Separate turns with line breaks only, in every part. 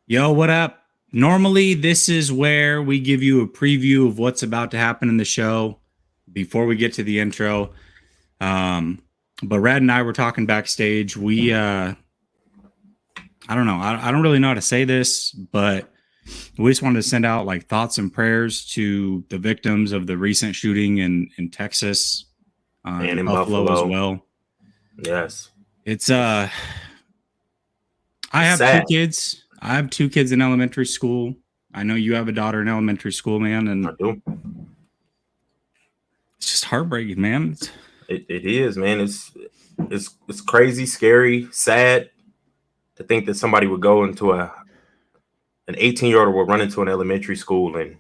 Yo, what up? Normally, this is where we give you a preview of what's about to happen in the show before we get to the intro. Um, but Rad and I were talking backstage. I don't know. I don't really know how to say this, but we just wanted to send out like thoughts and prayers to the victims of the recent shooting in Texas,
And
in
in
Buffalo as
Buffalo.
well.
Yes.
It's I
It's
have two
sad.
kids. I have two kids in elementary school. I know you have a daughter in elementary school, man,
I
and
do.
it's just heartbreaking, man.
It is, man. It's crazy, scary, sad to think that somebody would go into an 18-year-old would run into an elementary school and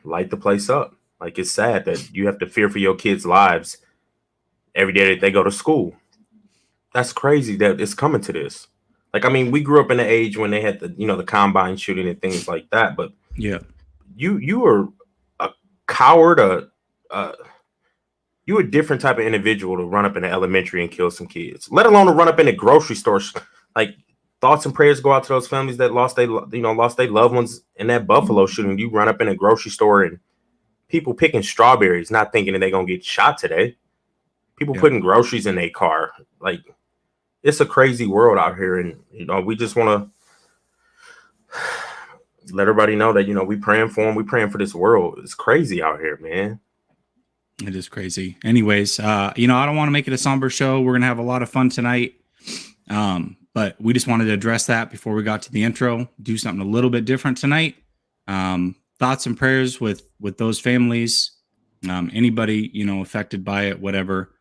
light the place up. Like, it's sad that you have to fear for your kids' lives every day that they go to school. That's crazy that it's coming to this. Like, I mean, we grew up in the age when they had the combine shooting and things like that, but
Yeah,
you were a coward, a you a different type of individual to run up in the elementary and kill some kids, let alone to run up in the grocery store. Like, thoughts and prayers go out to those families that lost their loved ones in that Buffalo shooting. You run up in a grocery store and people picking strawberries, not thinking that they're gonna get shot today. People
yeah.
putting groceries in their car. Like, it's a crazy world out here, and we just want to let everybody know that we praying for them. We praying for this world. It's crazy out here, man.
It is crazy. Anyways, I don't want to make it a somber show. We're gonna have a lot of fun tonight. But we just wanted to address that before we got to the intro. Do something a little bit different tonight. Thoughts and prayers with those families. Anybody affected by it, whatever.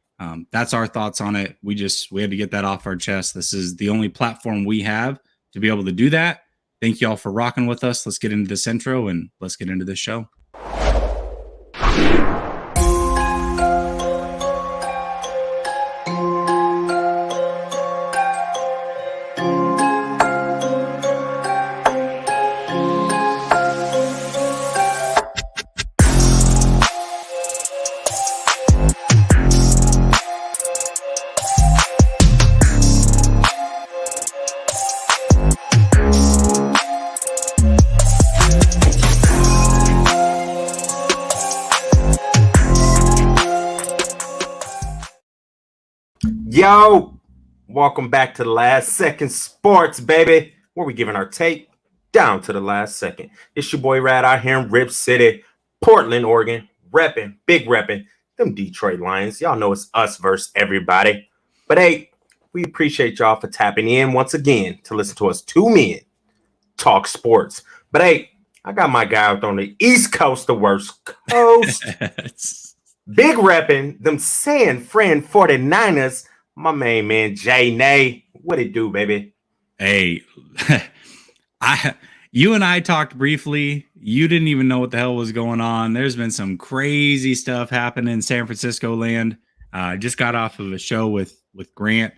That's our thoughts on it. We had to get that off our chest. This is the only platform we have to be able to do that. Thank you all for rocking with us. Let's get into this intro and let's get into this show.
Yo, welcome back to the Last Second Sports, baby, where we giving our take down to the last second. It's your boy Rad out here in Rip City, Portland, Oregon, big repping them Detroit Lions. Y'all know it's us versus everybody. But hey, we appreciate y'all for tapping in once again to listen to us two men talk sports. But hey, I got my guy out on the East Coast, the worst coast. Big repping them San Fran 49ers. My main man, Jay Nay. What it do, baby?
Hey, you and I talked briefly. You didn't even know what the hell was going on. There's been some crazy stuff happening in San Francisco land. Just got off of a show with Grant,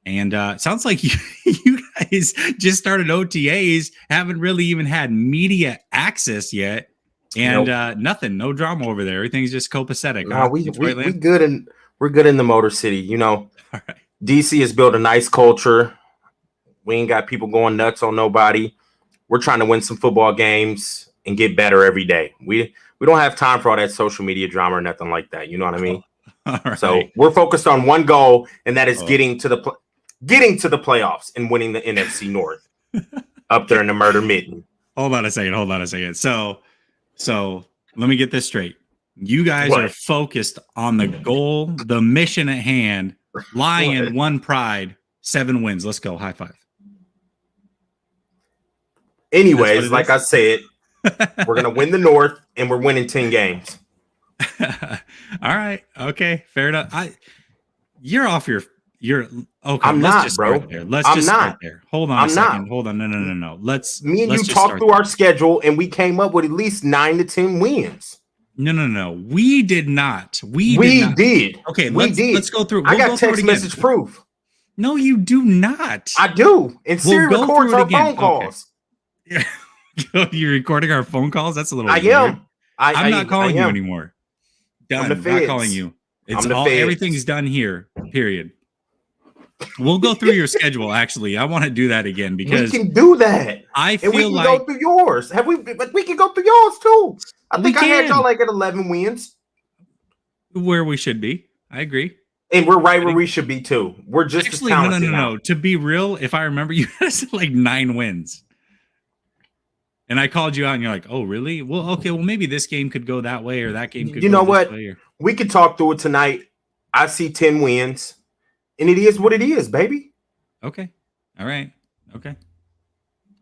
and it sounds like you guys just started OTAs. Haven't really even had media access yet, and nothing, no drama over there. Everything's just copacetic.
No, we good we're good in the Motor City. All right. DC has built a nice culture. We ain't got people going nuts on nobody. We're trying to win some football games and get better every day. We don't have time for all that social media drama or nothing like that. You know what I mean?
Right.
So we're focused on one goal, and that is getting to the playoffs and winning the NFC North up there in the Murder Mitten.
Hold on a second. So let me get this straight. You guys are focused on the goal, the mission at hand. Lion, one pride, 7 wins. Let's go. High five.
Anyways, like I said, we're going to win the North, and we're winning 10 games.
All right. Okay. Fair enough. You're off your okay.
I'm not, bro.
Let's start there. Hold on a second. Hold on. No.
Me and you talked through our schedule, and we came up with at least 9 to 10 wins.
No. We did not. We
did.
Okay, let's go through.
I got text message proof.
No, you do not.
I do. And Siri records our phone calls.
Okay. You're recording our phone calls? That's a little
I
weird.
am.
I'm not calling you anymore. Done. Not calling you. It's all everything's done here. Period. We'll go through your schedule. Actually, I want to do that again because
we can do that.
I
and we
feel
can
like
go through yours. Have we? But we can go through yours too. I think I had
can.
y'all like at 11 wins.
Where we should be. I agree.
And we're right where we should be too. We're just
Actually,
as talented now.
no. To be real, if I remember, you guys had like 9 wins. And I called you out and you're like, oh, really? Well, okay, well, maybe this game could go that way or that game could
You
go
know
this
what?
way.
We could talk through it tonight. I see 10 wins. And it is what it is, baby.
Okay. All right. Okay.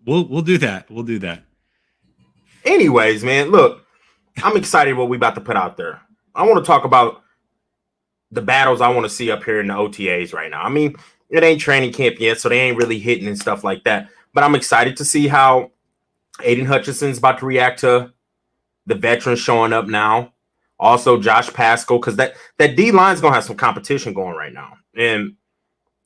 We'll do that. We'll do that.
Anyways, man, look, I'm excited what we about to put out there. I want to talk about the battles I want to see up here in the OTAs right now. I mean, it ain't training camp yet, so they ain't really hitting and stuff like that. But I'm excited to see how Aiden Hutchinson's about to react to the veterans showing up now. Also, Josh Pascal, because that D-line's going to have some competition going right now. And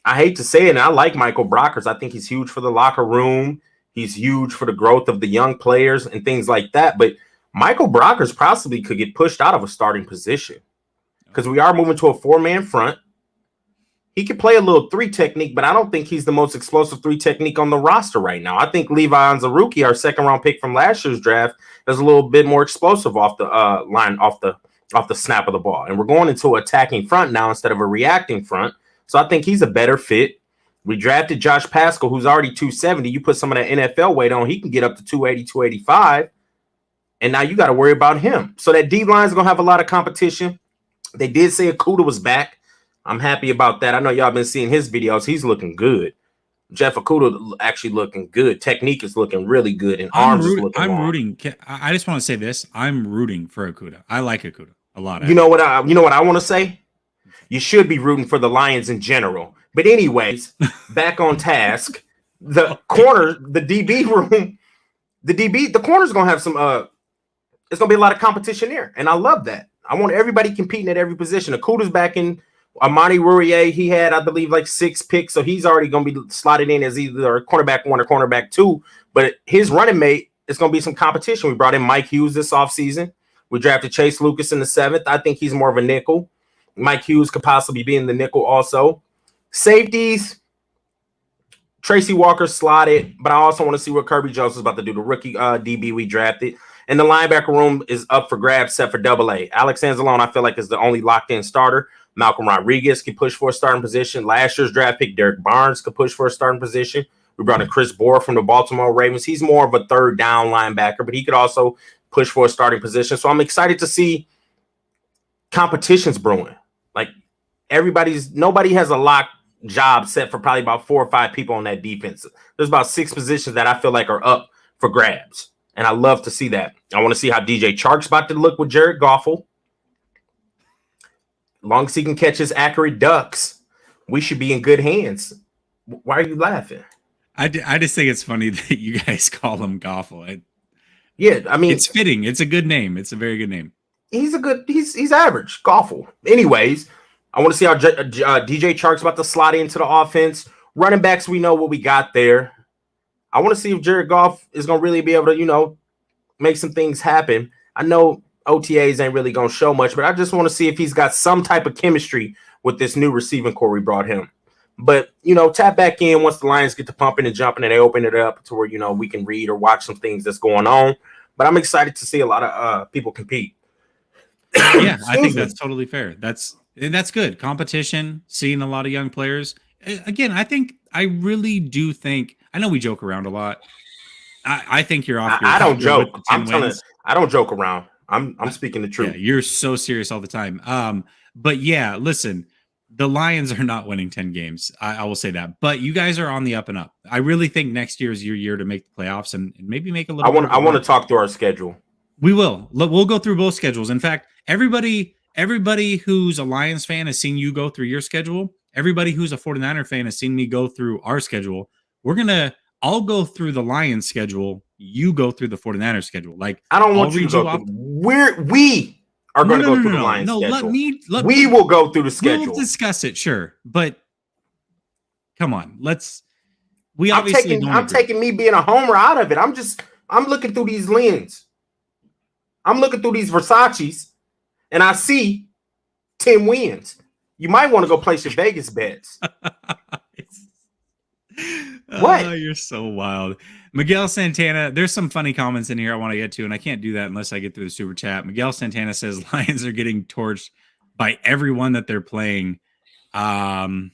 I hate to say it, and I like Michael Brockers. I think he's huge for the locker room. He's huge for the growth of the young players and things like that. But Michael Brockers possibly could get pushed out of a starting position because we are moving to a 4-man front. He could play a little 3 technique, but I don't think he's the most explosive 3 technique on the roster right now. I think Levi Onwuzurike, our second-round pick from last year's draft, is a little bit more explosive off the line, off the snap of the ball. And we're going into an attacking front now instead of a reacting front. So I think he's a better fit. We drafted Josh Pascal, who's already 270. You put some of that NFL weight on, he can get up to 280, 285. And now you got to worry about him. So that D-line is going to have a lot of competition. They did say Okudah was back. I'm happy about that. I know y'all been seeing his videos. He's looking good. Jeff Okudah actually looking good. Technique is looking really good, and arms is looking long.
Rooting. I just want to say this. I'm rooting for Okudah. I like Okudah a lot.
You know what I want to say? You should be rooting for the Lions in general. But anyways, back on task. The corner, the DB room, the corner's gonna have some. It's gonna be a lot of competition there, and I love that. I want everybody competing at every position. Okudah's back in. Amani Rourier, he had, I believe, like 6 picks, so he's already going to be slotted in as either a cornerback 1 or cornerback 2. But his running mate is going to be some competition. We brought in Mike Hughes this offseason. We drafted Chase Lucas in the 7th. I think he's more of a nickel. Mike Hughes could possibly be in the nickel also. Safeties, Tracy Walker slotted, but I also want to see what Kirby Jones is about to do, the rookie DB we drafted. And the linebacker room is up for grabs except for AA. Alex Anzalone, I feel like, is the only locked-in starter. Malcolm Rodriguez can push for a starting position. Last year's draft pick, Derek Barnes, could push for a starting position. We brought in Chris Bohr from the Baltimore Ravens. He's more of a third down linebacker, but he could also push for a starting position. So I'm excited to see competitions brewing. Like nobody has a locked job set for probably about 4 or 5 people on that defense. There's about 6 positions that I feel like are up for grabs. And I love to see that. I want to see how DJ Chark's about to look with Jared Goffel. Long as he can catch his accurate ducks, we should be in good hands. Why are you laughing?
I just think it's funny that you guys call him Goffel.
Yeah, I mean,
it's fitting. It's a good name. It's a very good name.
He's average. Goffel. Anyways, I want to see how DJ Chark's about to slot into the offense. Running backs, we know what we got there. I want to see if Jared Goff is going to really be able to, make some things happen. I know OTAs ain't really going to show much, but I just want to see if he's got some type of chemistry with this new receiving core we brought him. But, tap back in once the Lions get to pumping and jumping and they open it up to where, we can read or watch some things that's going on. But I'm excited to see a lot of people compete.
Yeah, I think that's totally fair. That's good. Competition, seeing a lot of young players. Again, I really do think, I know we joke around a lot. I think you're off.
I don't joke. I'm telling you, I don't joke around. I'm speaking the truth.
Yeah, you're so serious all the time. But yeah, listen, the Lions are not winning 10 games. I will say that. But you guys are on the up and up. I really think next year is your year to make the playoffs and maybe make a little.
I want to talk through our schedule.
We will. We'll go through both schedules. In fact, everybody who's a Lions fan has seen you go through your schedule. Everybody who's a 49er fan has seen me go through our schedule. I'll go through the Lions schedule. You go through the 49er schedule. Like,
I don't want you to go through. We are going to go through the Lions schedule. We will go through the schedule.
We'll discuss it, sure. But come on,
I'm taking me being a homer out of it. I'm looking through these lenses. I'm looking through these Versace's, and I see 10 wins. You might want to go place your Vegas bets. What?
Oh, you're so wild. Miguel Santana, there's some funny comments in here I want to get to, and I can't do that unless I get through the super chat. Miguel Santana says Lions are getting torched by everyone that they're playing.
Haterade.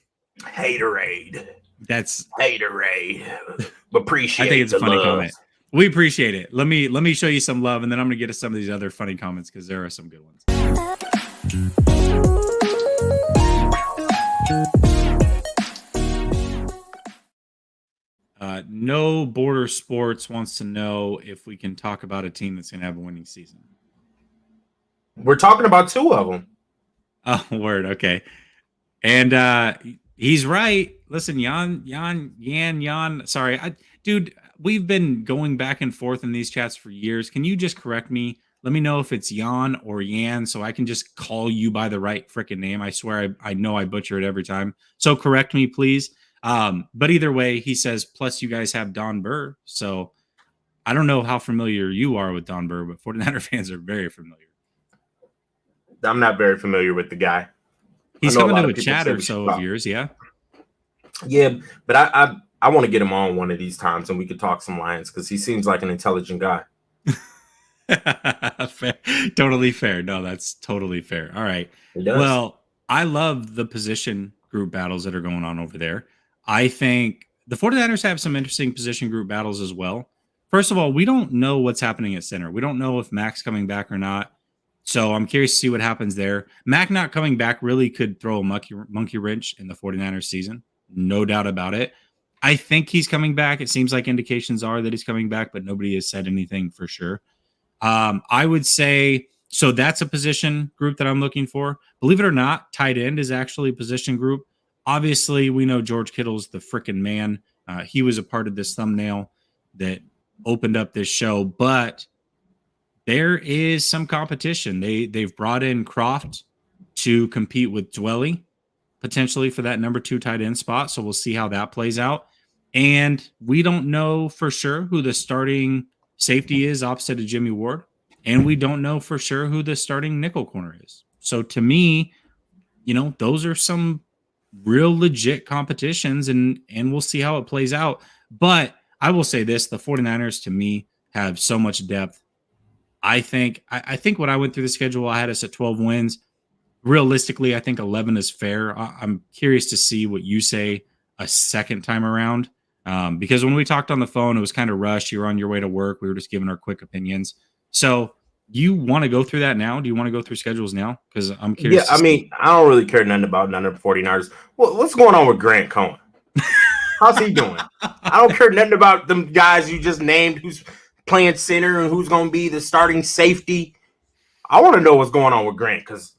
That's
Haterade. Appreciate
I think it's a funny
love.
comment. We appreciate it. Let me show you some love, and then I'm gonna get to some of these other funny comments because there are some good ones. No Border Sports wants to know if we can talk about a team that's gonna have a winning season.
We're talking about two of them.
Oh, word. Okay. And he's right. Listen, Yan. Sorry, dude. We've been going back and forth in these chats for years. Can you just correct me? Let me know if it's Yan or Yan, so I can just call you by the right freaking name. I swear, I know I butcher it every time. So correct me, please. But either way, he says. Plus, you guys have Don Burr. So I don't know how familiar you are with Don Burr, but 49er fans are very familiar.
I'm not very familiar with the guy.
He's coming to a chat or so of yours, yeah.
Yeah, but I want to get him on one of these times, and we could talk some Lions because he seems like an intelligent guy.
Fair. Totally fair. No, that's totally fair. All right. Well, I love the position group battles that are going on over there. I think the 49ers have some interesting position group battles as well. First of all, we don't know what's happening at center. We don't know if Mac's coming back or not. So I'm curious to see what happens there. Mac not coming back really could throw a monkey wrench in the 49ers season. No doubt about it. I think he's coming back. It seems like indications are that he's coming back, but nobody has said anything for sure. I would say, so that's a position group that I'm looking for. Believe it or not, tight end is actually a position group. Obviously, we know George Kittle's the freaking man. He was a part of this thumbnail that opened up this show, but there is some competition. They've brought in Croft to compete with Dwelly potentially for that number 2 tight end spot. So we'll see how that plays out. And we don't know for sure who the starting safety is opposite of Jimmy Ward. And we don't know for sure who the starting nickel corner is. So to me, those are some real legit competitions, and we'll see how it plays out. But I will say this, the 49ers to me have so much depth. I think when I went through the schedule, I had us at 12 wins. Realistically, I think 11 is fair. I'm curious to see what you say a second time around. Because when we talked on the phone, it was kind of rushed. You were on your way to work. We were just giving our quick opinions. So you want to go through that now? Do you want to go through schedules now? Because I'm curious.
Yeah, I mean, I don't really care nothing about none of the 49ers. What's going on with Grant Cohen? How's he doing? I don't care nothing about them guys you just named who's playing center and who's going to be the starting safety. I want to know what's going on with Grant because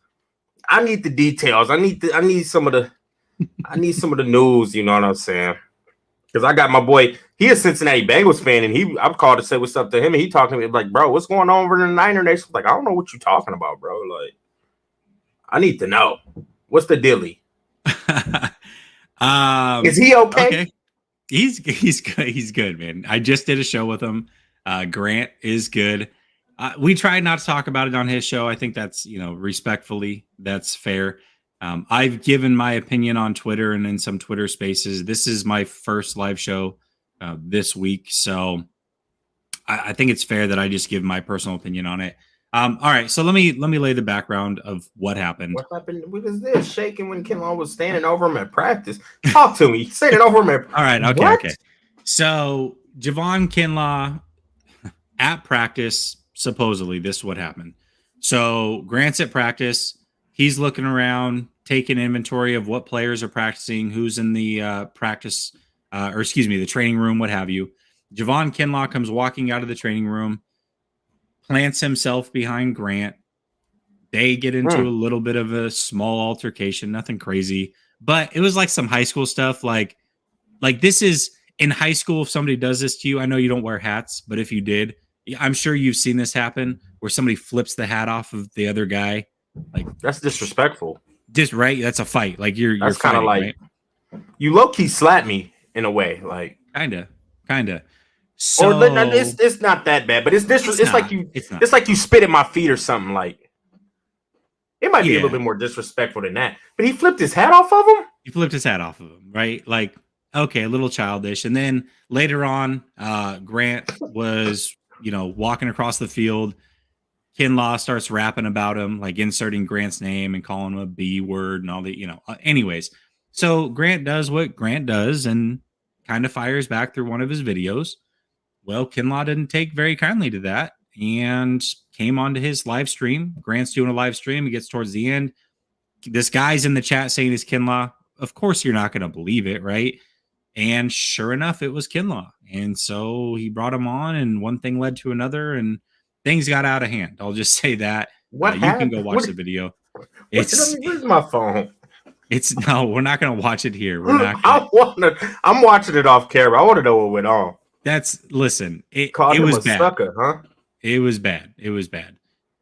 I need the details. I need some of the news. You know what I'm saying? Because I got my boy. He is a Cincinnati Bengals fan, and I'm called to say what's up to him, and he talking to me like, "Bro, what's going on over in the Niner Nation?" Like, I don't know what you're talking about, bro. Like, I need to know what's the dilly. Is he okay?
He's good. He's good, man. I just did a show with him. Grant is good. We tried not to talk about it on his show. I think that's, respectfully, that's fair. I've given my opinion on Twitter and in some Twitter spaces. This is my first live show this week. So I think it's fair that I just give my personal opinion on it. All right. So let me lay the background of what happened.
What happened? What is this? Shaking when Kinlaw was standing over him at practice. Talk to me. Standing over him at
All right. Okay.
What?
Okay. So Javon Kinlaw at practice, supposedly this is what happened. So Grant's at practice. He's looking around, taking inventory of what players are practicing, who's in the the training room, what have you. Javon Kinlaw comes walking out of the training room, plants himself behind Grant. They get into a little bit of a small altercation, nothing crazy, but it was like some high school stuff. Like this is in high school. If somebody does this to you, I know you don't wear hats, but if you did, I'm sure you've seen this happen where somebody flips the hat off of the other guy. Like
that's disrespectful.
Just right. That's a fight. Like you're
kind of like
right?
You low key slap me in a way. Like
kinda. So
or it's not that bad, but it's like you spit at my feet or something. Like it might be a little bit more disrespectful than that. But he flipped his hat off of him.
He flipped his hat off of him, right? Like okay, a little childish. And then later on, Grant was, walking across the field. Kinlaw starts rapping about him, like inserting Grant's name and calling him a B word and all the, anyways. So Grant does what Grant does and kind of fires back through one of his videos. Well, Kinlaw didn't take very kindly to that and came onto his live stream. Grant's doing a live stream. He gets towards the end. This guy's in the chat saying it's Kinlaw. Of course, you're not going to believe it, right? And sure enough, it was Kinlaw. And so he brought him on, and one thing led to another, and things got out of hand. I'll just say that.
What
you
happened?
can go watch the video.
Where's my phone?
No, we're not going to watch it here. We're not.
I'm watching it off camera. I want to know what went on.
Listen. It
Called him
was
a
bad.
Sucker, huh?
It was bad.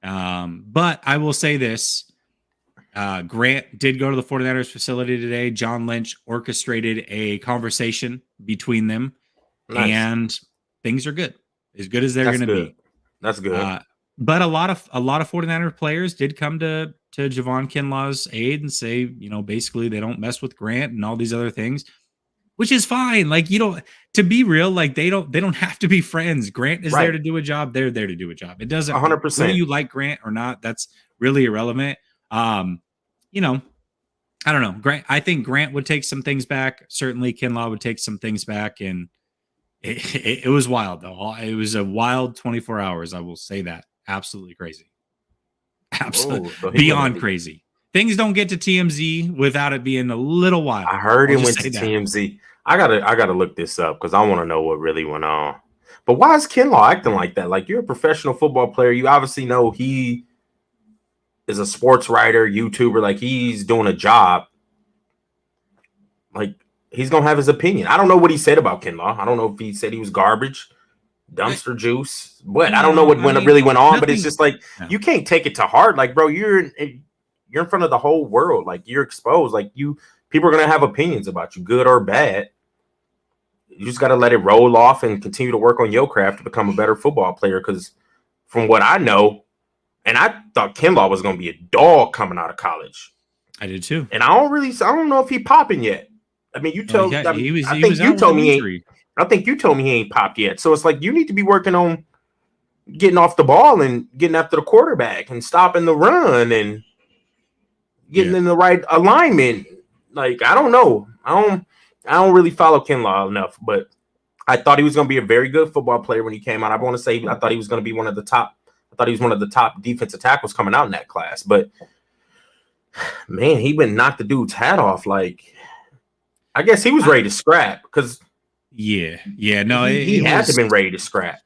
But I will say this. Grant did go to the 49ers facility today. John Lynch orchestrated a conversation between them, and things are good as they're going to be.
That's good.
But a lot of 49er players did come to Javon Kinlaw's aid and say, basically they don't mess with Grant and all these other things, which is fine. Like, to be real, like they don't have to be friends. Grant is there to do a job. They're there to do a job. It doesn't
100%.
Whether you like Grant or not, that's really irrelevant. I don't know. I think Grant would take some things back. Certainly Kinlaw would take some things back. And it was wild, though. It was a wild 24 hours. I will say that. Absolutely crazy. Absolutely. So beyond crazy. Things don't get to TMZ without it being a little wild.
I heard it went to TMZ. I gotta look this up because I want to know what really went on. But why is Kinlaw acting like that? Like, you're a professional football player. You obviously know he is a sports writer, YouTuber. Like, he's doing a job. Like, he's gonna have his opinion. I don't know what he said about Kinlaw. I don't know if he said he was garbage, dumpster juice. But I don't know what really went on. But it's just like, you can't take it to heart. Like, bro, you're in front of the whole world. Like, you're exposed. Like, people are gonna have opinions about you, good or bad. You just gotta let it roll off and continue to work on your craft to become a better football player. Because from what I know, and I thought Kinlaw was going to be a dog coming out of college.
I did too.
And I don't know if he popping yet. I mean, I think you told me he ain't popped yet. So it's like, you need to be working on getting off the ball and getting after the quarterback and stopping the run and getting in the right alignment. Like, I don't know. I don't really follow Kinlaw enough, but I thought he was going to be a very good football player when he came out. I want to say I thought he was going to be one of the top. I thought he was one of the top defensive tackles coming out in that class. But, man, he went and knocked the dude's hat off. Like, I guess he was ready to scrap because
he had to have been ready to scrap.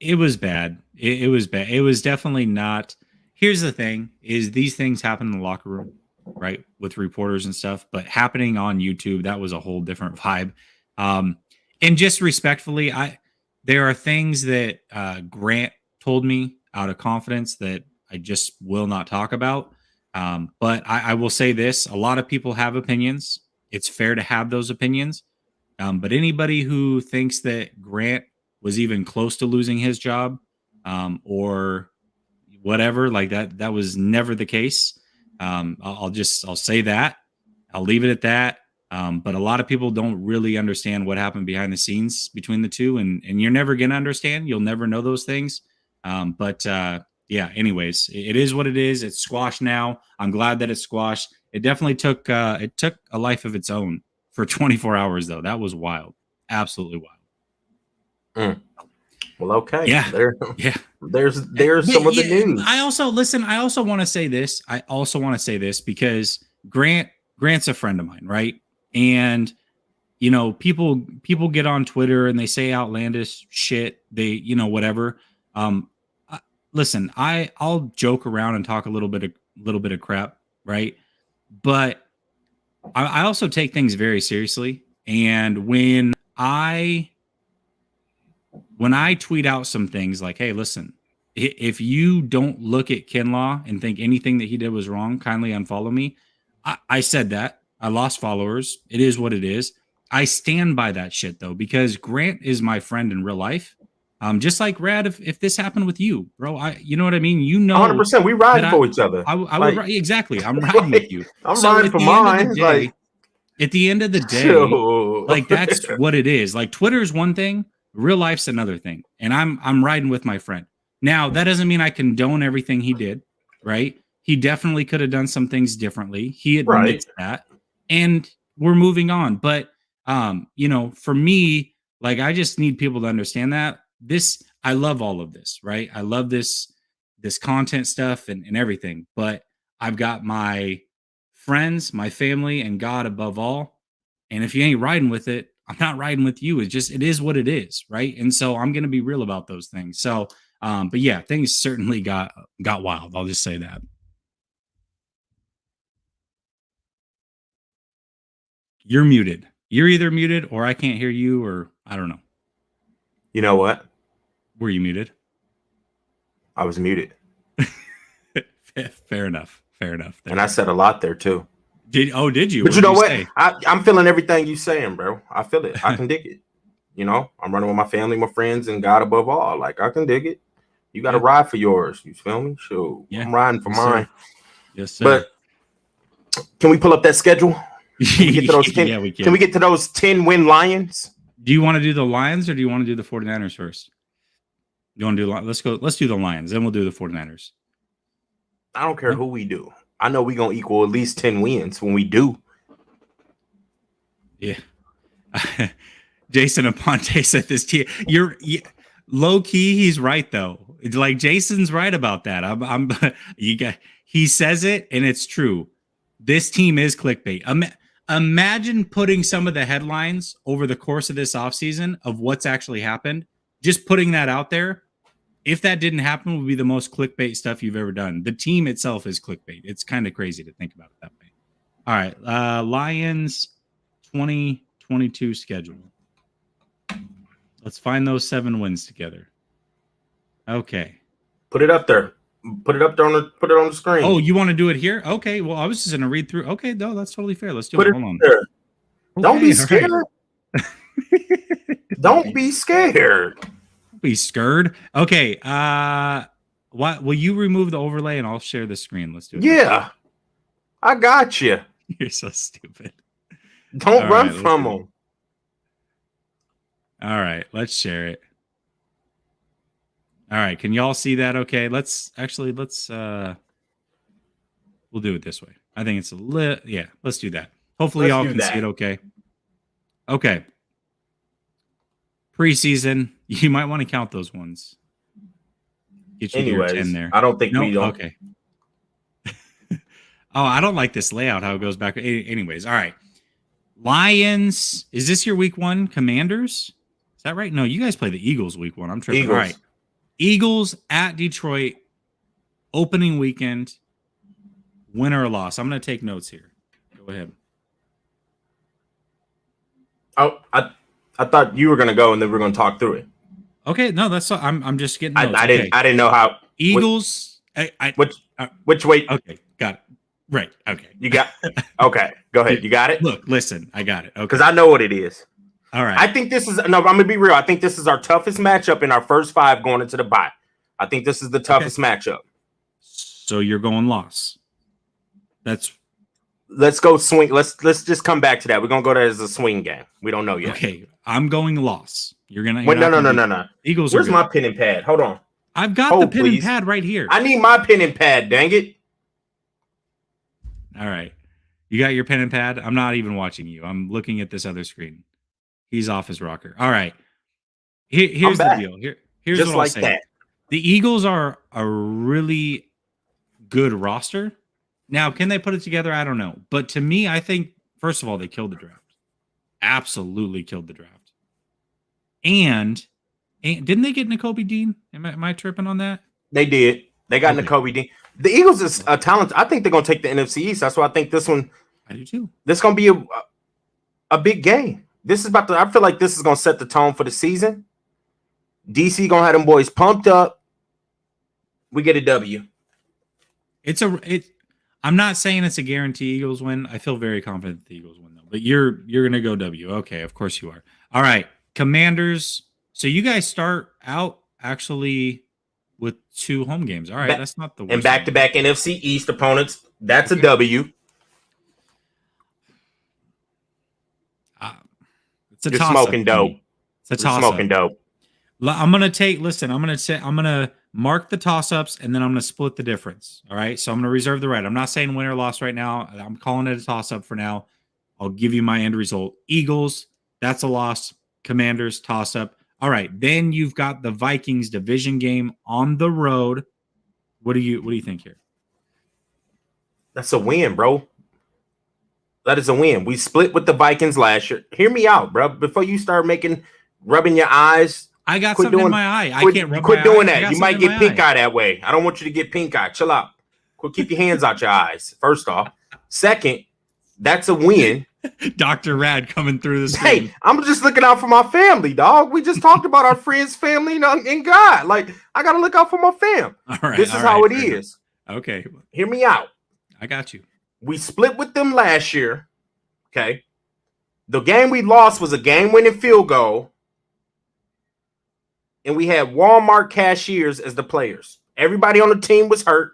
It was bad. It was bad. It was definitely not. Here's the thing: is these things happen in the locker room, right, with reporters and stuff. But happening on YouTube, that was a whole different vibe. And just respectfully, there are things that Grant told me out of confidence that I just will not talk about. But I will say this: a lot of people have opinions. It's fair to have those opinions. But anybody who thinks that Grant was even close to losing his job or whatever, like that was never the case. I'll say that. I'll leave it at that. But a lot of people don't really understand what happened behind the scenes between the two. And you're never going to understand. You'll never know those things. Anyways, it is what it is. It's squashed now. I'm glad that it's squashed. It definitely took a life of its own for 24 hours, though. That was wild. Absolutely wild.
Well, okay.
Yeah.
There's some of the news.
I also want to say this. Because Grant's a friend of mine, right? And people get on Twitter and they say outlandish shit. They, whatever. Listen, I'll joke around and talk a little bit of crap, right? But I also take things very seriously. And when I tweet out some things like, hey, listen, if you don't look at Kinlaw and think anything that he did was wrong, kindly unfollow me. I said that. I lost followers. It is what it is. I stand by that shit, though, because Grant is my friend in real life. Just like Rad, if this happened with you, bro, you know what I mean?
100%. We ride for each other.
Exactly. I'm riding with you.
I'm riding for mine.
At the end of the day, like that's what it is. Like Twitter is one thing, real life's another thing. And I'm riding with my friend. Now, that doesn't mean I condone everything he did, right? He definitely could have done some things differently. He admits that. And we're moving on. But for me, like I just need people to understand that I love all of this, right? I love this content stuff and everything, but I've got my friends, my family, and God above all. And if you ain't riding with it, I'm not riding with you. It is what it is, right? And so I'm going to be real about those things. So, but yeah, things certainly got wild. I'll just say that. You're muted. You're either muted or I can't hear you, or I don't know.
You know what?
Were you muted?
I was muted.
Fair enough.
And I said a lot there too.
Did you?
But you know what? I'm feeling everything you saying, bro. I feel it. I can dig it. I'm running with my family, my friends, and God above all. Like I can dig it. You got to ride for yours. You feel me? Sure. Yeah. I'm riding for mine.
Sir. Yes, sir.
But can we pull up that schedule? Can we get to those 10,
yeah, we can.
Can we get to those 10-win Lions?
Do you want to do the Lions or do you want to do the 49ers first? You want to do let's do the Lions, then we'll do the 49ers.
I don't care who we do. I know we're going to equal at least 10 wins when we do.
Yeah. Jason Aponte said this to you. Low key, he's right though. It's like Jason's right about that. He says it and it's true. This team is clickbait. Imagine putting some of the headlines over the course of this offseason of what's actually happened. Just putting that out there. If that didn't happen, would be the most clickbait stuff you've ever done. The team itself is clickbait. It's kind of crazy to think about it that way. All right. Lions 2022 schedule. Let's find those 7 wins together. Okay.
Put it up there. Put it on the screen.
Oh, you want to do it here? Okay. Well, I was just going to read through. Okay. No, that's totally fair. Let's do
it.
Hold on.
There. Okay, don't be scared. Right. Don't be scared.
Be scared. Okay. What will you remove the overlay and I'll share the screen? Let's do it.
Yeah. I got you.
You're so stupid.
Don't run from them.
All right, let's share it. All right, can y'all see that? Okay, let's we'll do it this way. I think it's let's do that. Hopefully y'all can see it okay. Okay. Preseason, you might want to count those ones. Get you your 10 there.
I don't think we don't.
Okay. Oh, I don't like this layout, how it goes back. Anyways, all right. Lions. Is this your week 1? Commanders? Is that right? No, you guys play the Eagles week 1. I'm tripping.
Eagles.
All right. Eagles at Detroit. Opening weekend. Win or loss. I'm going to take notes here. Go ahead.
Oh, I thought you were going to go and then we're going to talk through it.
Okay, no, that's I'm just getting notes.
I didn't know how
Eagles.
Which way?
Okay, got it. Right. Okay.
You got. Okay, go ahead. You got it.
Look, listen, I got it. Okay,
because I know what it is.
All right.
I think this is I'm gonna be real. I think this is our toughest matchup in our first 5 going into the bye. I think this is the toughest matchup.
So you're going loss.
Let's go swing. Let's just come back to that. We're gonna go there as a swing game. We don't know yet.
Okay, I'm going loss. You're gonna.
Wait, no.
Eagles.
Where's my pen and pad? Hold on.
I've got the pen and pad right here.
I need my pen and pad. Dang it!
All right, you got your pen and pad. I'm not even watching you. I'm looking at this other screen. He's off his rocker. All right. Here's the deal. Here's
just
what
like
I'll say.
That.
The Eagles are a really good roster. Now, can they put it together? I don't know. But to me, I think, first of all, they killed the draft. Absolutely killed the draft. And didn't they get Nakobe Dean? Am I tripping on that?
They did. They got Nakobe Dean. The Eagles is a talent. I think they're going to take the NFC East. That's why I think this one.
I do too.
This is going to be a big game. This is about to. I feel like this is going to set the tone for the season. DC going to have them boys pumped up. We get a W.
I'm not saying it's a guarantee Eagles win. I feel very confident the Eagles win though. But you're going to go W. Okay, of course you are. All right, Commanders. So you guys start out actually with 2 home games. All right, that's not the worst.
And back-to-back NFC East opponents. That's a W.
It's a
You're
toss
smoking
up.
dope.
It's a
You're
toss
smoking
up.
dope.
I'm gonna mark the toss ups and then I'm gonna split the difference. All right. So I'm gonna reserve the right. I'm not saying win or loss right now. I'm calling it a toss up for now. I'll give you my end result. Eagles, that's a loss. Commanders, toss up. All right. Then you've got the Vikings division game on the road. What do you think here?
That's a win, bro. That is a win. We split with the Vikings last year. Hear me out, bro. Before you start rubbing your eyes.
I got something in my eye. I can't rub
quit
my
doing
eye.
that. You might get pink eye that way. I don't want you to get pink eye. Chill out. Keep your hands out your eyes. First off. Second, that's a win.
Dr. Rad coming through the screen.
Hey, I'm just looking out for my family, dog. We just talked about our friends, family, and God. Like, I got to look out for my fam.
All right.
This is how it is.
Okay.
Hear me out.
I got you.
We split with them last year. Okay. The game we lost was a game-winning field goal. And we had Walmart cashiers as the players. Everybody on the team was hurt.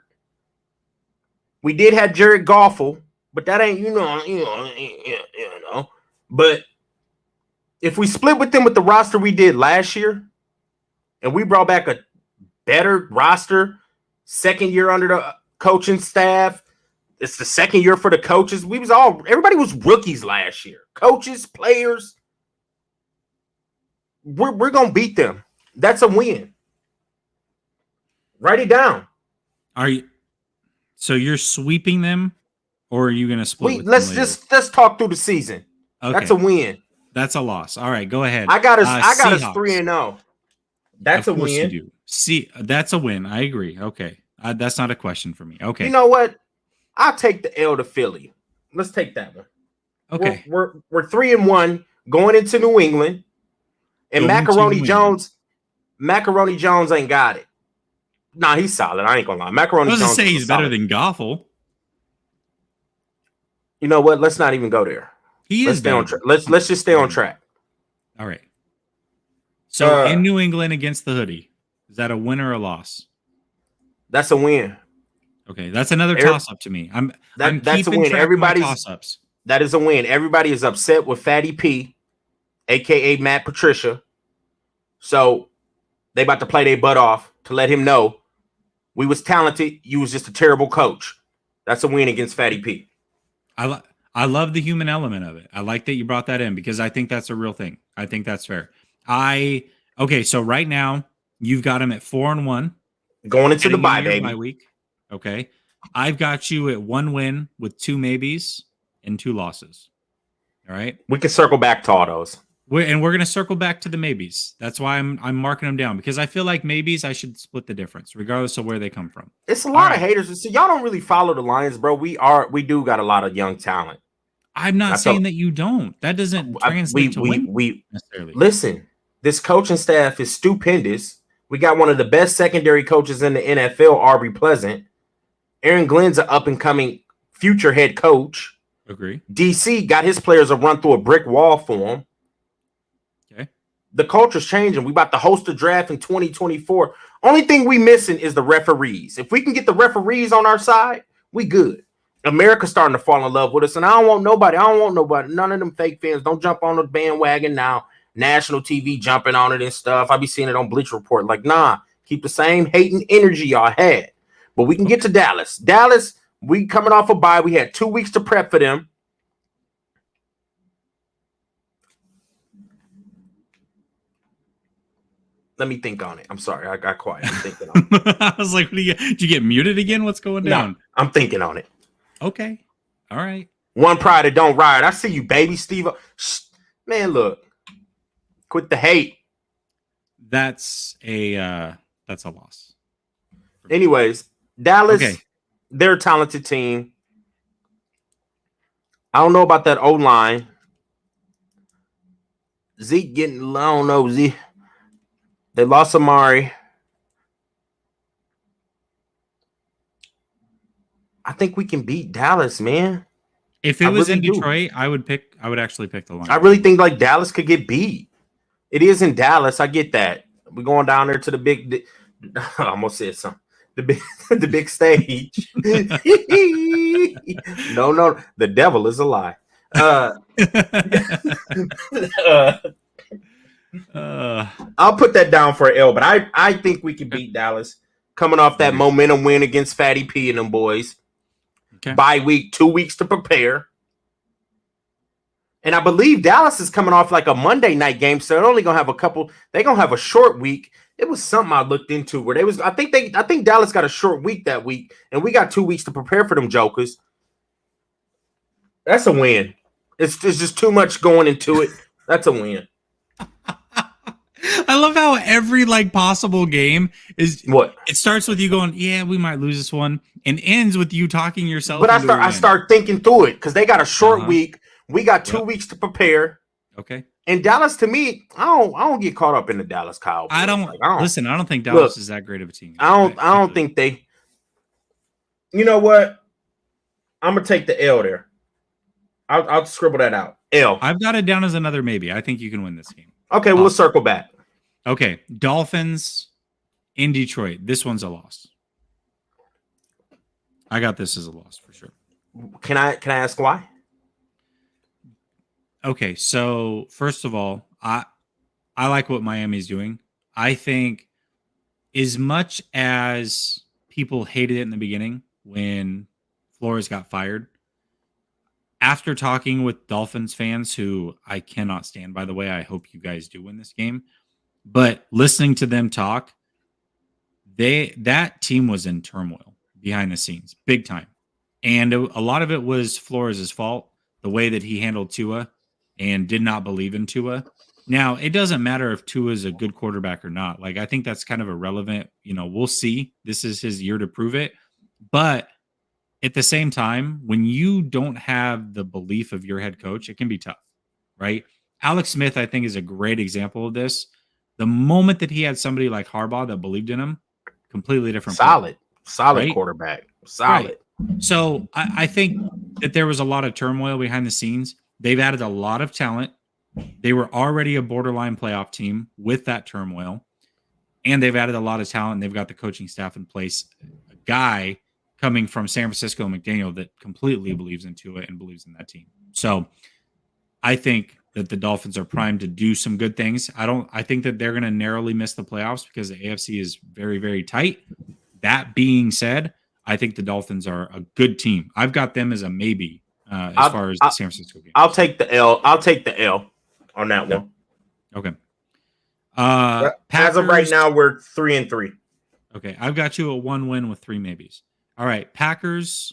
We did have Jared Goffel, but that ain't, you know. But if we split with them with the roster we did last year, and we brought back a better roster, second year under the coaching staff, it's the second year for the coaches. Everybody was rookies last year. Coaches, players. We're gonna beat them. That's a win. Write it down.
So you're sweeping them, or are you going to split?
Let's talk through the season. Okay. That's a win.
That's a loss. All right, go ahead.
I got us 3-0. That's a win. You do.
See, that's a win. I agree. Okay, that's not a question for me. Okay.
You know what? I'll take the L to Philly. Let's take that one.
Okay.
We're 3-1 going into New England, and Macaroni Jones ain't got it. Nah, he's solid. I ain't gonna lie. Macaroni Jones. I was
gonna say he's better than Goffel.
You know what? Let's not even go there. Let's stay on track. Let's just stay on track.
All right. So in New England against the Hoodie, is that a win or a loss?
That's a win.
Okay, that's another toss up to me.
That's a win. Everybody's toss ups. That is a win. Everybody is upset with Fatty P, aka Matt Patricia. So they about to play their butt off to let him know we was talented. You was just a terrible coach. That's a win against Fatty P.
I love the human element of it. I like that you brought that in because I think that's a real thing. I think that's fair. Okay, so right now you've got him at 4-1
going into the bye
week. Okay, I've got you at 1 win with 2 maybes and 2 losses. All right,
we can circle back to all those.
We're going to circle back to the maybes. That's why I'm marking them down because I feel like maybes I should split the difference regardless of where they come from.
It's a lot of haters. So y'all don't really follow the Lions, bro. We do got a lot of young talent.
I'm not saying that you don't. That doesn't translate to win necessarily.
Listen, this coaching staff is stupendous. We got one of the best secondary coaches in the NFL, Aubrey Pleasant. Aaron Glenn's an up-and-coming future head coach.
Agree.
DC got his players to run through a brick wall for him.
Okay.
The culture's changing. We about to host a draft in 2024. Only thing we missing is the referees. If we can get the referees on our side, we good. America's starting to fall in love with us, and I don't want nobody. None of them fake fans. Don't jump on the bandwagon now. National TV jumping on it and stuff. I be seeing it on Bleacher Report. Like, nah, keep the same hating energy y'all had. But we can get to Dallas. Dallas, we coming off a bye. We had 2 weeks to prep for them. Let me think on it. I'm sorry. I got quiet. I'm thinking on it.
I was like, did you get muted again? What's going down?
No, I'm thinking on it.
Okay. All right.
One pride that don't ride. I see you, baby Steve. Man, look. Quit the hate.
That's a loss.
Anyways, Dallas, they're a talented team. I don't know about that O-line. Zeke getting, I don't know, Zeke. They lost Amari. I think we can beat Dallas, man.
If it was in Detroit, I would actually pick the line.
I really think like Dallas could get beat. It is in Dallas. I get that. We're going down there to the big. I almost said something. The big stage. No, the devil is a lie. uh, I'll put that down for an L, but I think we can beat Dallas coming off that momentum win against Fatty P and them boys.
Okay.
Bye week, 2 weeks to prepare. And I believe Dallas is coming off like a Monday night game, so they're only gonna have they're gonna have a short week. It was something I looked into where I think Dallas got a short week that week, and we got 2 weeks to prepare for them jokers. That's a win. It's just too much going into it. That's a win.
I love how every possible game is
what
it starts with you going, yeah, we might lose this one, and ends with you talking yourself.
But I start thinking through it because they got a short week. We got 2 weeks to prepare.
Okay.
And Dallas, to me, I don't get caught up in the Dallas Cowboys.
I don't think Dallas is that great of a team.
I don't think they. You know what? I'm gonna take the L there. I'll scribble that out. L.
I've got it down as another maybe. I think you can win this game.
Okay, we'll circle back.
Okay, Dolphins in Detroit. This one's a loss. I got this as a loss for sure.
Can I ask why?
Okay, so first of all, I like what Miami's doing. I think as much as people hated it in the beginning when Flores got fired, after talking with Dolphins fans, who I cannot stand, by the way, I hope you guys do win this game, but listening to them talk, that team was in turmoil behind the scenes, big time. And a lot of it was Flores' fault, the way that he handled Tua and did not believe in Tua. Now, it doesn't matter if Tua is a good quarterback or not. I think that's kind of irrelevant. We'll see. This is his year to prove it. But at the same time, when you don't have the belief of your head coach, it can be tough, right? Alex Smith, I think, is a great example of this. The moment that he had somebody like Harbaugh that believed in him, completely different.
Solid
right?
Quarterback. Solid.
Right. So I think that there was a lot of turmoil behind the scenes. They've added a lot of talent. They were already a borderline playoff team with that turmoil. And they've added a lot of talent. And they've got the coaching staff in place. A guy coming from San Francisco, McDaniel, that completely believes into it and believes in that team. So I think that the Dolphins are primed to do some good things. I think that they're going to narrowly miss the playoffs because the AFC is very, very tight. That being said, I think the Dolphins are a good team. I've got them as a maybe as far as the San Francisco game.
I'll take the L. I'll take the L on that one.
Okay.
As of right now, we're 3-3.
Okay. I've got you a 1 win with 3 maybes. All right. Packers.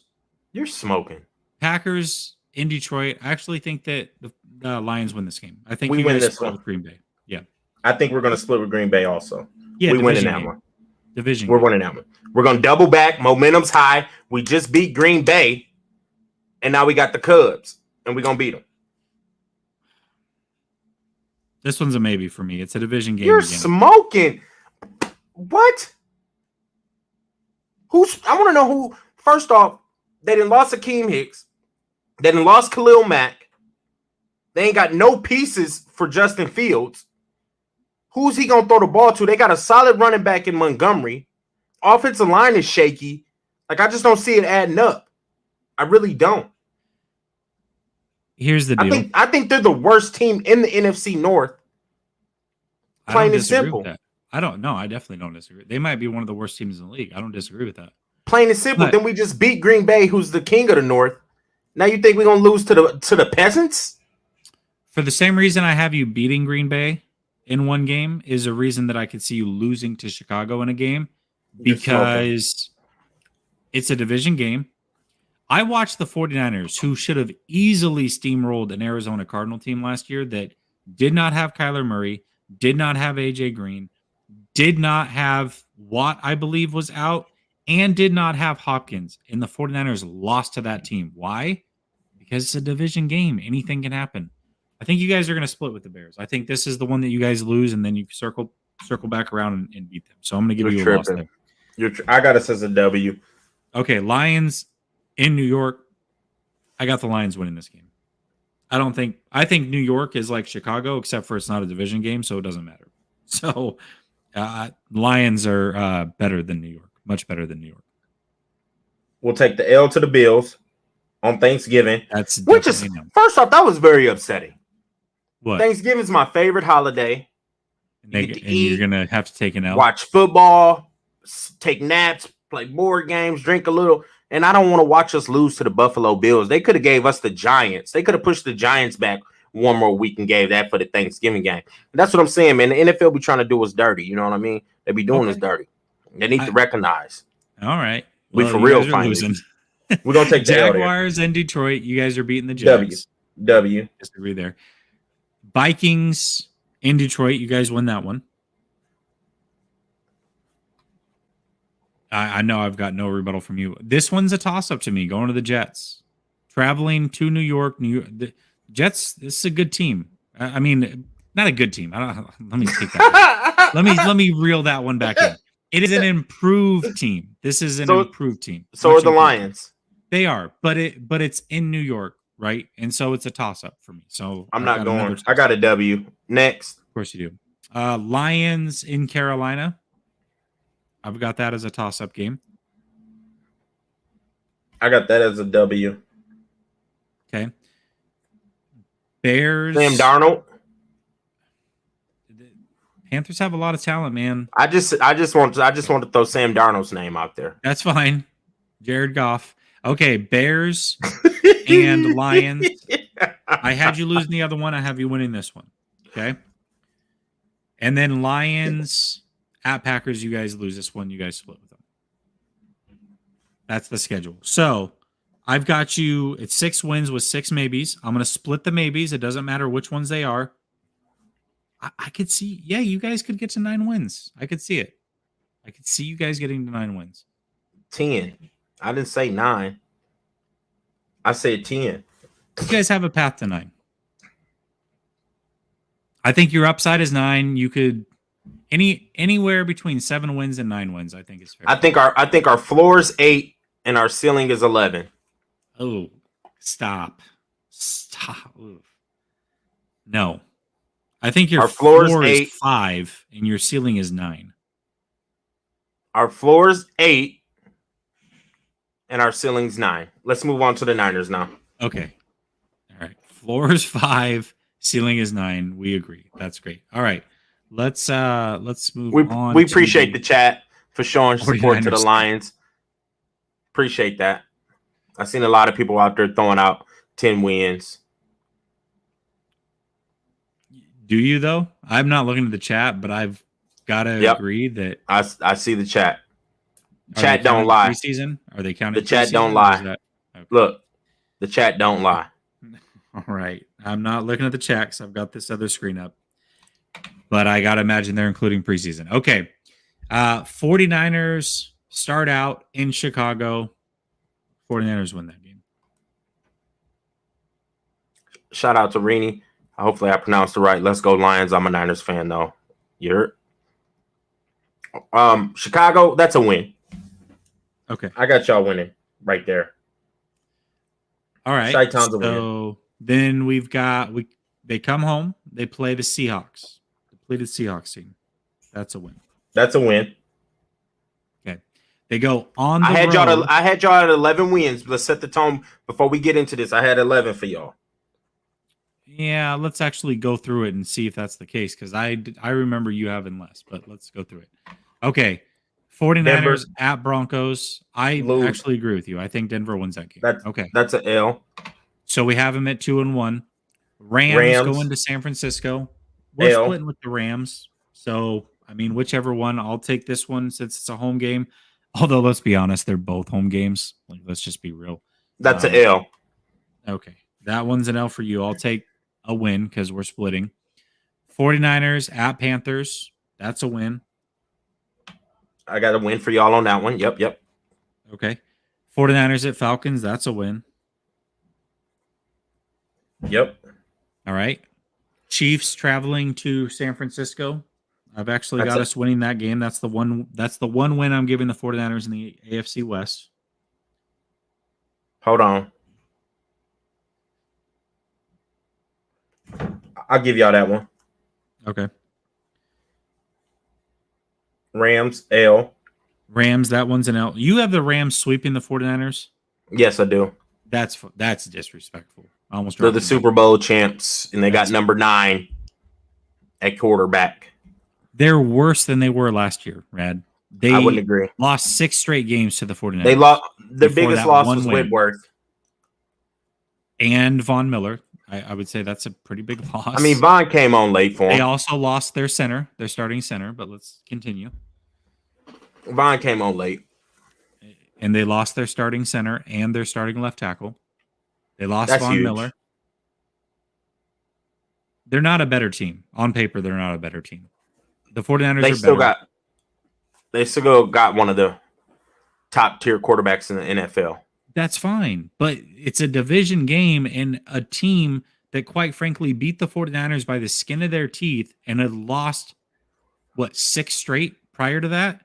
You're smoking.
Packers in Detroit. I actually think that the Lions win this game. I think
we win this one
with Green Bay. Yeah.
I think we're going to split with Green Bay also.
Yeah,
we win in that one.
Division.
We're winning that one. We're going to double back. Momentum's high. We just beat Green Bay, and now we got the Cubs, and we're going to beat them.
This one's a maybe for me. It's a division game.
You're smoking. What? I want to know who. First off, they done lost Akeem Hicks. They done lost Khalil Mack. They ain't got no pieces for Justin Fields. Who's he going to throw the ball to? They got a solid running back in Montgomery. Offensive line is shaky. I just don't see it adding up. I really don't.
Here's the deal.
I think they're the worst team in the NFC North. Plain and simple.
I don't know. I definitely don't disagree. They might be one of the worst teams in the league. I don't disagree with that.
Plain and simple. Then we just beat Green Bay, who's the king of the North. Now you think we're gonna lose to the peasants?
For the same reason I have you beating Green Bay in one game is a reason that I could see you losing to Chicago in a game because it's a division game. I watched the 49ers, who should have easily steamrolled an Arizona Cardinal team last year that did not have Kyler Murray, did not have AJ Green, did not have Watt, I believe, was out, and did not have Hopkins. And the 49ers lost to that team. Why? Because it's a division game. Anything can happen. I think you guys are going to split with the Bears. I think this is the one that you guys lose, and then you circle back around and beat them. So I'm going to give you a loss there.
I got us as a W.
Okay, Lions in New York. I got the Lions winning this game. I think New York is like Chicago, except for it's not a division game, so it doesn't matter. So Lions are better than New York, much better than New York.
We'll take the L to the Bills. on Thanksgiving.
That's
Which is,
definitely no.
first off, that was very upsetting.
What?
Thanksgiving is my favorite holiday. You get to
And you're
eat,
gonna have to take an L.
watch football, take naps, play board games, drink a little. And I don't want to watch us lose to the Buffalo Bills. They could have gave us the Giants. They could have pushed the Giants back one more week and gave that for the Thanksgiving game. And that's what I'm saying, man. The NFL be trying to do us dirty. You know what I mean? They be doing us dirty. They need to recognize.
All right.
We for real finally.
Losing.
We're gonna take
Jaguars and Detroit. You guys are beating the Jags.
W.
Disagree there. Vikings in Detroit. You guys win that one. I know I've got no rebuttal from you. This one's a toss-up to me, going to the Jets. Traveling to New York. The Jets, this is a good team. I mean, not a good team. Let me take that. let me reel that one back in. It is an improved team. This is an improved team.
So are the Lions.
They are, but it's in New York, right? And so it's a toss-up for me. So
I'm not going. I got a W. Next.
Of course you do. Lions in Carolina. I've got that as a toss-up game.
I got that as a W.
Okay. Bears.
Sam Darnold.
Panthers have a lot of talent, man.
I just want to throw Sam Darnold's name out there.
That's fine. Jared Goff. Okay, Bears and Lions. I had you losing the other one. I have you winning this one. Okay. And then Lions at Packers. You guys lose this one. You guys split with them. That's the schedule. So I've got you at 6 wins with 6 maybes. I'm going to split the maybes. It doesn't matter which ones they are. I could see, you guys could get to 9 wins. I could see it. I could see you guys getting to 9 wins.
10. I didn't say 9. I said 10.
You guys have a path to 9. I think your upside is 9. You could anywhere between 7 wins and 9 wins. I think is fair.
I think our floor is 8 and our ceiling is 11.
Oh, stop! Ooh. No. I think your floor is 5 and your ceiling is 9.
Our floor is 8 and our ceiling's 9. Let's move on to the Niners now.
Okay. All right. Floor is 5, ceiling is 9. We agree. That's great. All right. Let's move on.
We appreciate the chat for showing support to the Lions. Appreciate that. I've seen a lot of people out there throwing out 10 wins.
Do you though? I'm not looking at the chat, but I've got to agree that
I see the chat. Chat don't lie.
Preseason? Are they counting?
The chat don't lie. Okay. Look, the chat don't lie.
All right. I'm not looking at the chat because I've got this other screen up. But I got to imagine they're including preseason. Okay. 49ers start out in Chicago. 49ers win that game.
Shout out to Rini. Hopefully I pronounced it right. Let's go Lions. I'm a Niners fan, though. You're Chicago, that's a win.
Okay.
I got y'all winning right there.
All right. So then they come home. They play the Seahawks. Depleted Seahawks team. That's a win.
That's a win.
Okay. They go on the road.
I had y'all at 11 wins. Let's set the tone before we get into this. I had 11 for y'all.
Yeah, let's actually go through it and see if that's the case because I remember you having less, but let's go through it. Okay. 49ers Denver at Broncos. I actually agree with you. I think Denver wins that game.
That's an L.
So we have them at 2-1. Rams going to San Francisco. We're splitting with the Rams. So, I mean, whichever one, I'll take this one since it's a home game. Although, let's be honest, they're both home games. Like, let's just be real.
That's an L.
Okay. That one's an L for you. I'll take a win because we're splitting. 49ers at Panthers. That's a win.
I got a win for y'all on that one. Yep.
Okay. 49ers at Falcons. That's a win.
Yep.
All right. Chiefs traveling to San Francisco. I've actually got us winning that game. That's the one win I'm giving the 49ers in the AFC West.
Hold on. I'll give y'all that one.
Okay.
Rams, L.
Rams, that one's an L. You have the Rams sweeping the 49ers?
Yes, I do.
That's disrespectful. I almost
They're
dropped
the
the mic.
Super Bowl champs, and they got
That's-
number 9 at quarterback.
They're worse than they were last year, Rad.
I wouldn't
They
agree.
lost 6 straight games to the 49ers.
They lost. Their
Before
biggest
that
loss
one
was
win.
Whitworth.
And Von Miller. I would say that's a pretty big loss.
I mean, Vaughn came on late for
they
him.
also lost their starting center, but let's continue.
Vaughn came on late.
And they lost their starting center and their starting left tackle. They lost
That's
Von
huge.
Miller. They're not a better team. On paper, they're not a better team. The 49ers
They
are
still
better.
got one of the top tier quarterbacks in the NFL.
That's fine. But it's a division game and a team that, quite frankly, beat the 49ers by the skin of their teeth and had lost, 6 straight prior to that?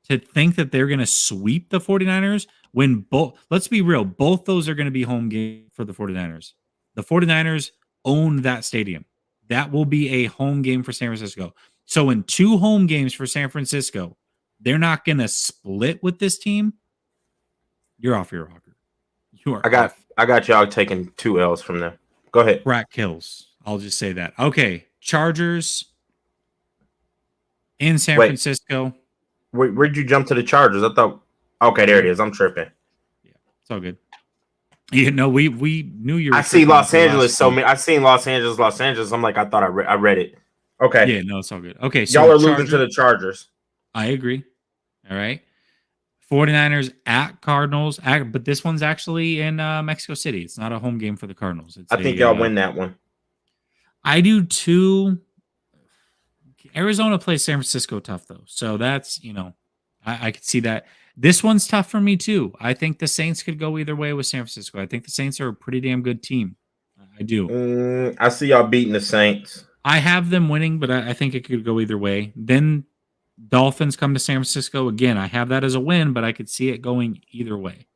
To think that they're going to sweep the 49ers when let's be real, both those are going to be home game for the 49ers. The 49ers own that stadium. That will be a home game for San Francisco. So in 2 home games for San Francisco, they're not going to split with this team. You're off your rocker. You are.
I got y'all taking 2 L's from them. Go ahead.
Crack kills. I'll just say that. Okay, Chargers in San Francisco.
Where'd you jump to the Chargers? I thought. Okay, there it is. I'm tripping.
Yeah, it's all good. We knew you were.
I see Los Angeles. I seen Los Angeles. I'm like, I thought I read it. Okay.
Yeah, no, it's all good. Okay, so
y'all are losing to the Chargers.
I agree. All right. 49ers at Cardinals, but this one's actually in Mexico City. It's not a home game for the Cardinals.
I think y'all win that one.
I do too. Arizona plays San Francisco tough, though. So that's, I could see that. This one's tough for me, too. I think the Saints could go either way with San Francisco. I think the Saints are a pretty damn good team. I do.
I see y'all beating the Saints.
I have them winning, but I think it could go either way. Then Dolphins come to San Francisco. Again, I have that as a win, but I could see it going either way.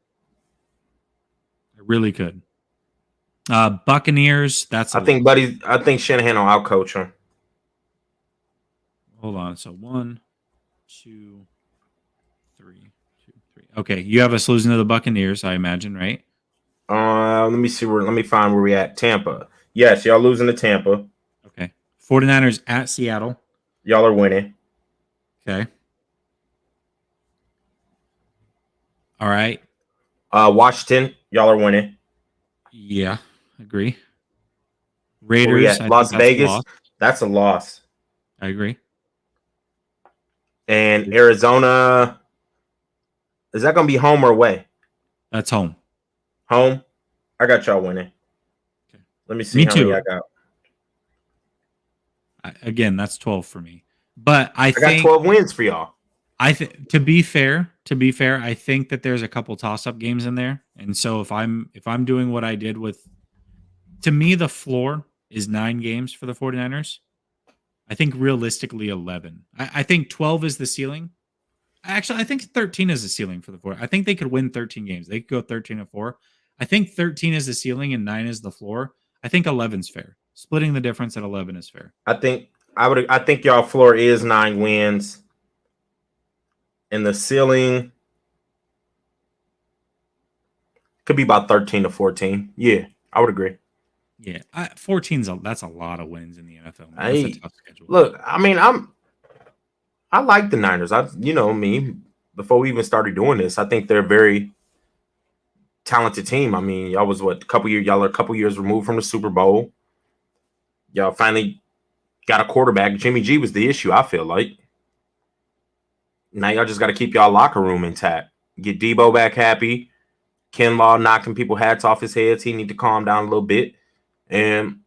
I really could. Buccaneers,
I think Shanahan will outcoach him.
Hold on. So 1, 2, 3, 2, 3. Okay, you have us losing to the Buccaneers, I imagine, right?
Let me see let me find where we at. Tampa. Yes, y'all losing to Tampa.
Okay. 49ers at Seattle.
Y'all are winning.
Okay. All right.
Washington, y'all are winning.
Yeah, agree. Raiders,
Las Vegas, that's a loss.
I agree.
And Arizona, is that going to be home or away?
That's home.
Home? I got y'all winning. Okay. Let me see how many I got.
Again, that's 12 for me. But I think
got 12 wins for y'all.
To be fair, I think that there's a couple toss-up games in there. And so if I'm doing what I did to me, the floor is 9 games for the 49ers. I think realistically 11. I think 12 is the ceiling. Actually, I think 13 is the ceiling for the 4. I think they could win 13 games. They could go 13-4. I think 13 is the ceiling and 9 is the floor. I think 11's fair. Splitting the difference at 11 is fair.
I think y'all floor is 9 wins. And the ceiling could be about 13-14. Yeah, I would agree.
Yeah, 14's that's a lot of wins in the NFL. That's a tough schedule.
Look, I mean, I like the Niners. Me, before we even started doing this, I think they're a very talented team. I mean, y'all was y'all are a couple years removed from the Super Bowl. Y'all finally got a quarterback. Jimmy G was the issue, I feel like. Now y'all just got to keep y'all locker room intact. Get Debo back happy. Kinlaw knocking people hats off his heads. He need to calm down a little bit. And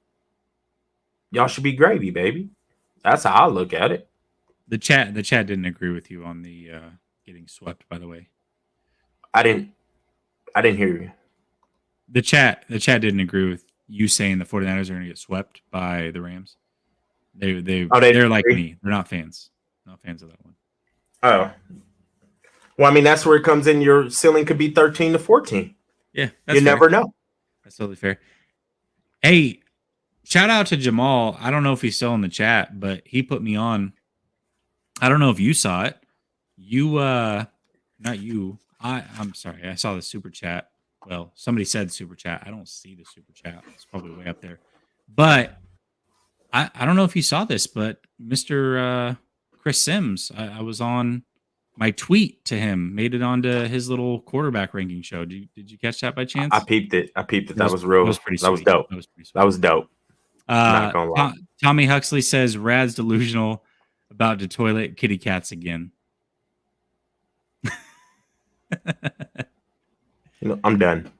y'all should be gravy, baby. That's how I look at it.
The chat didn't agree with you on the getting swept, by the way.
I didn't hear you.
The chat didn't agree with you saying the 49ers are going to get swept by the Rams. They're like me. They're not fans. Not fans of that one.
Oh. Well, I mean, that's where it comes in. Your ceiling could be 13-14.
Yeah.
You never know.
That's totally fair. Hey, shout out to Jamal. I don't know if he's still in the chat, but he put me on. I don't know if you saw it. Not you. I'm sorry. I saw the super chat. Well, somebody said super chat. I don't see the super chat. It's probably way up there. But I don't know if you saw this, but Mr. Chris Sims, I was on my tweet to him, made it onto his little quarterback ranking show. Did you catch that by chance?
I peeped it. That was
That
real.
was pretty sweet.
That was dope.
That was pretty sweet.
That was dope. Not gonna lie.
Tommy Huxley says Rad's delusional about the toilet kitty cats again.
I'm done.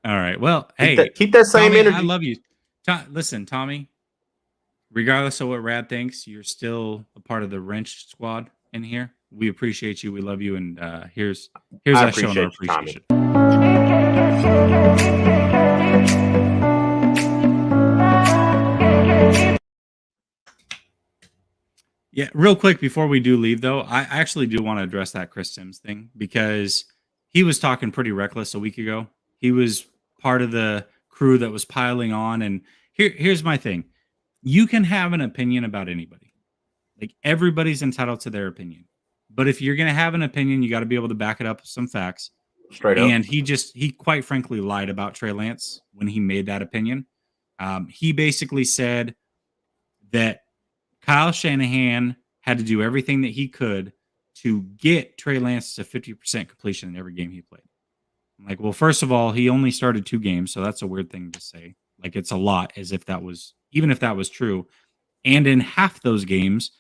All right. Well, hey,
keep that same
Tommy,
energy.
I love you. Listen, Tommy, regardless of what Rad thinks, you're still a part of the Wrench squad in here. We appreciate you. We love you. And here's us showing our appreciation. Yeah, real quick before we do leave, though, I actually do want to address that Chris Sims thing because he was talking pretty reckless a week ago. He was part of the crew that was piling on. And here's my thing. You can have an opinion about anybody. Like, everybody's entitled to their opinion. But if you're going to have an opinion, you got to be able to back it up with some facts.
Straight up.
And he quite frankly lied about Trey Lance when he made that opinion. He basically said that Kyle Shanahan had to do everything that he could to get Trey Lance to 50% completion in every game he played. I'm like, well, first of all, he only started 2 games, so that's a weird thing to say. Like, it's a lot, as if that was, even if that was true. And in half those games,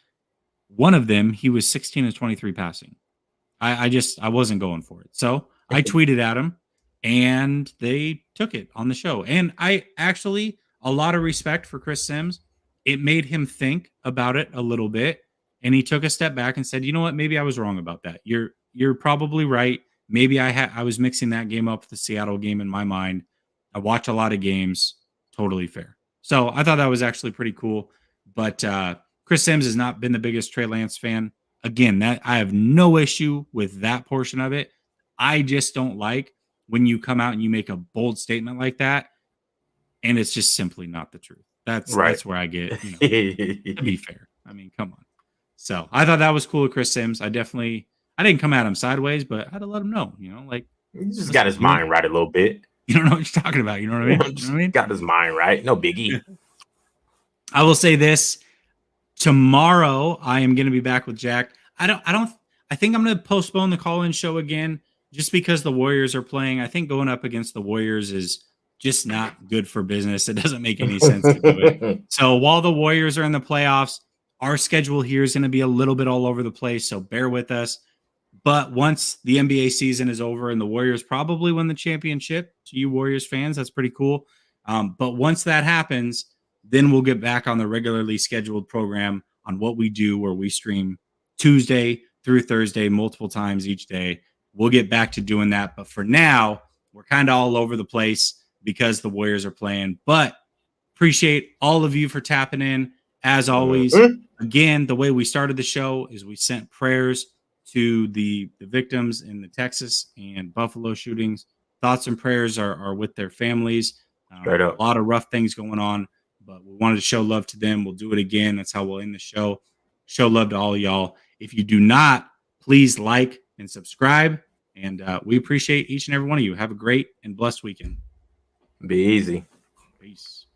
one of them, he was 16 of 23 passing. I wasn't going for it. So I tweeted at him, and they took it on the show. And I actually, a lot of respect for Chris Sims. It made him think about it a little bit, and he took a step back and said, "You know what? Maybe I was wrong about that. You're probably right. Maybe I was mixing that game up with the Seattle game in my mind. I watch a lot of games. Totally fair." So I thought that was actually pretty cool. But Chris Sims has not been the biggest Trey Lance fan. Again, that I have no issue with that portion of it. I just don't like when you come out and you make a bold statement like that, and it's just simply not the truth. That's where I get, to be fair. I mean, come on. So I thought that was cool with Chris Sims. I didn't come at him sideways, but I had to let him know, like,
he just got his mind right a little bit.
You don't know what you're talking about. You know what I mean? You know what I mean?
Got his mind right. No biggie.
I will say this. Tomorrow, I am going to be back with Jack. I think I'm going to postpone the call-in show again just because the Warriors are playing. I think going up against the Warriors is just not good for business. It doesn't make any sense to do it. So while the Warriors are in the playoffs, our schedule here is going to be a little bit all over the place. So bear with us. But once the NBA season is over and the Warriors probably win the championship, to you Warriors fans, that's pretty cool. But once that happens, then we'll get back on the regularly scheduled program on what we do, where we stream Tuesday through Thursday, multiple times each day. We'll get back to doing that. But for now, we're kind of all over the place because the Warriors are playing. But appreciate all of you for tapping in. As always, again, the way we started the show is we sent prayers to the victims in the Texas and Buffalo shootings. Thoughts and prayers are with their families.
Straight up.
A lot of rough things going on, but we wanted to show love to them. We'll do it again. That's how we'll end the show. Show love to all of y'all. If you do not, please like and subscribe. And we appreciate each and every one of you. Have a great and blessed weekend.
Be easy.
Peace.